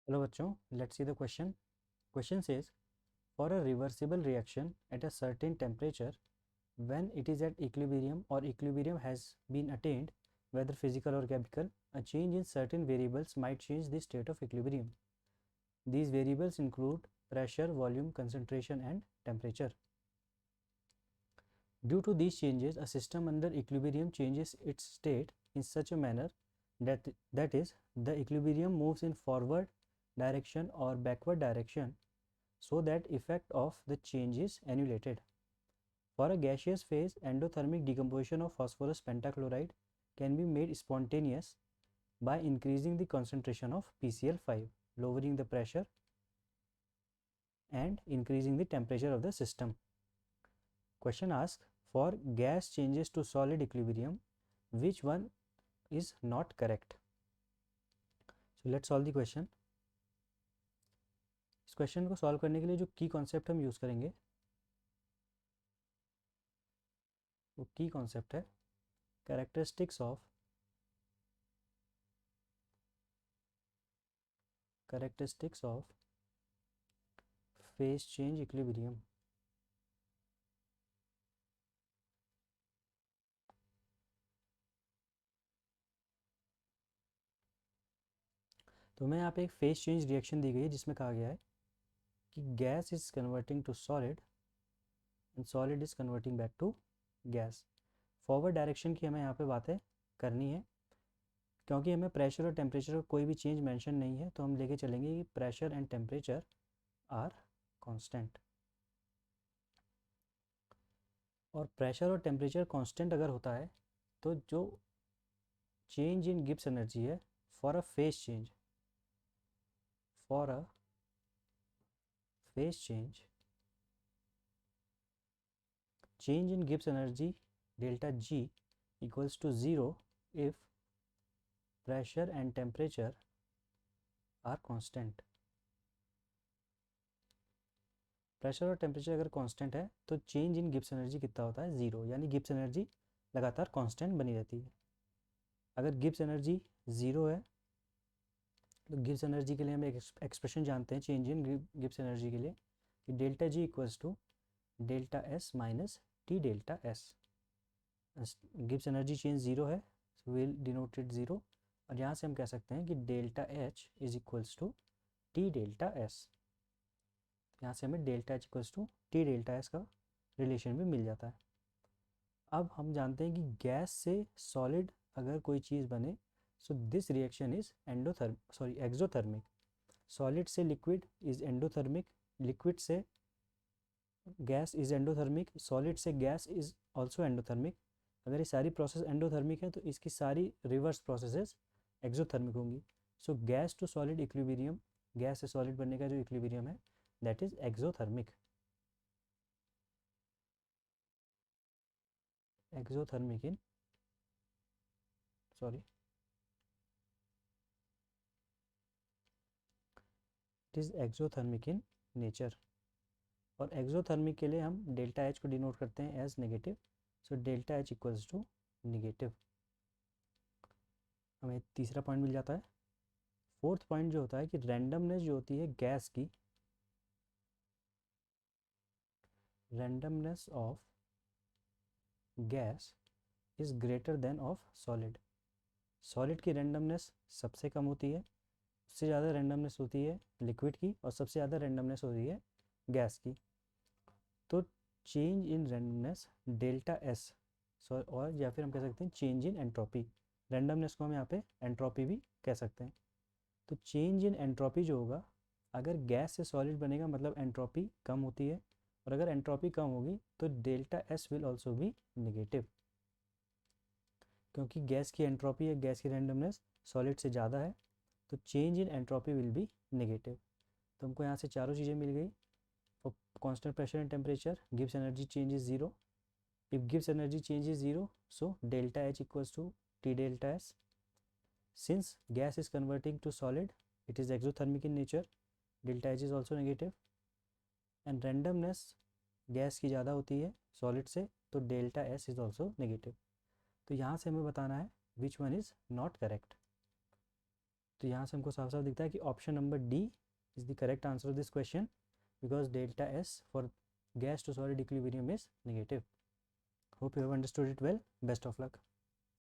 Hello bachcho, let's see the question. Question says, for a reversible reaction at a certain temperature, when it is at equilibrium or equilibrium has been attained, whether physical or chemical, a change in certain variables might change the state of equilibrium. These variables include pressure, volume, concentration, and temperature. Due to these changes, a system under equilibrium changes its state in such a manner that is, the equilibrium moves in forward direction or backward direction so that effect of the change is annihilated. For a gaseous phase, endothermic decomposition of phosphorus pentachloride can be made spontaneous by increasing the concentration of PCl5, lowering the pressure and increasing the temperature of the system. Question asks, for gas changes to solid equilibrium, which one is not correct? So let's solve the question. इस question को solve करने के लिए जो की concept हम use करेंगे वो की कॉन्सेप्ट है characteristics of phase change equilibrium. तो हमें यहाँ पे एक फेज चेंज रिएक्शन दी गई है जिसमें कहा गया है कि gas is converting to solid and solid is converting back to gas. Forward direction की हमें यहाँ पे बातें करनी है. क्योंकि हमें प्रेशर और टेम्परेचर का कोई भी चेंज मेंशन नहीं है तो हम लेके चलेंगे कि pressure and temperature are constant. और प्रेशर और टेम्परेचर कांस्टेंट अगर होता है तो जो चेंज इन गिब्स एनर्जी है for a phase change change in Gibbs energy delta G equals to 0 if pressure and temperature are constant. Pressure और temperature अगर कांस्टेंट है तो चेंज इन गिब्स एनर्जी कितना होता है, ज़ीरो. यानी गिब्स एनर्जी लगातार कांस्टेंट बनी रहती है. अगर गिब्स एनर्जी ज़ीरो है तो गिब्स एनर्जी के लिए हम एक एक्सप्रेशन जानते हैं चेंज इन गिब्स एनर्जी के लिए कि delta G equals to delta S minus T delta S. Gibbs energy change zero है सो विल डिनोटेड ज़ीरो. और यहाँ से हम कह सकते हैं कि delta H is equals to T delta S. यहाँ से हमें delta H equals to T delta S का रिलेशन भी मिल जाता है. अब हम जानते हैं कि गैस से सॉलिड अगर कोई चीज़ बने so this reaction is exothermic. Solid से लिक्विड इज एंडोथर्मिक, लिक्विड से गैस इज एंडोथर्मिक, सॉलिड से गैस इज ऑल्सो एंडोथर्मिक. अगर ये सारी प्रोसेस एंडोथर्मिक है तो इसकी सारी रिवर्स प्रोसेसेस एक्सोथर्मिक होंगी. So gas to solid equilibrium, gas से सॉलिड बनने का जो इक्विलिब्रियम है that is exothermic. Exothermic in sorry it is exothermic in nature. और एक्सोथर्मिक के लिए हम डेल्टा एच को डिनोट करते हैं as negative. So delta H equals to negative. हमें तीसरा पॉइंट मिल जाता है. फोर्थ पॉइंट जो होता है कि रैंडमनेस जो होती है गैस की, randomness of gas is greater than of solid. Solid की रैंडमनेस सबसे कम होती है, उससे ज़्यादा रैंडमनेस होती है लिक्विड की, और सबसे ज़्यादा रैंडमनेस होती है गैस की. तो चेंज इन रैंडमनेस डेल्टा एस, और या फिर हम कह सकते हैं चेंज इन एंट्रोपी. रैंडमनेस को हम यहाँ पे एंट्रोपी भी कह सकते हैं. तो चेंज इन एंट्रोपी जो होगा, अगर गैस से सॉलिड बनेगा मतलब एंट्रोपी कम होती है, और अगर एंट्रोपी कम होगी तो delta S will also be negative. क्योंकि गैस की एंट्रोपी या गैस की रैंडमनेस सॉलिड से ज़्यादा है तो change in entropy will be negative. तो हमको यहाँ से चारों चीज़ें मिल गई. For constant pressure and temperature Gibbs energy change is zero. If Gibbs energy change is zero so delta H equals to T delta S. Since gas is converting to solid it is exothermic in nature, delta H is also negative. and randomness gas की ज़्यादा होती है solid से तो delta S is also negative. तो यहाँ से हमें बताना है which one is not correct. तो यहाँ से हमको साफ साफ दिखता है कि option number D is the correct answer of this question, because delta S for gas to solid equilibrium is negative. Hope you have understood it well. Best of luck.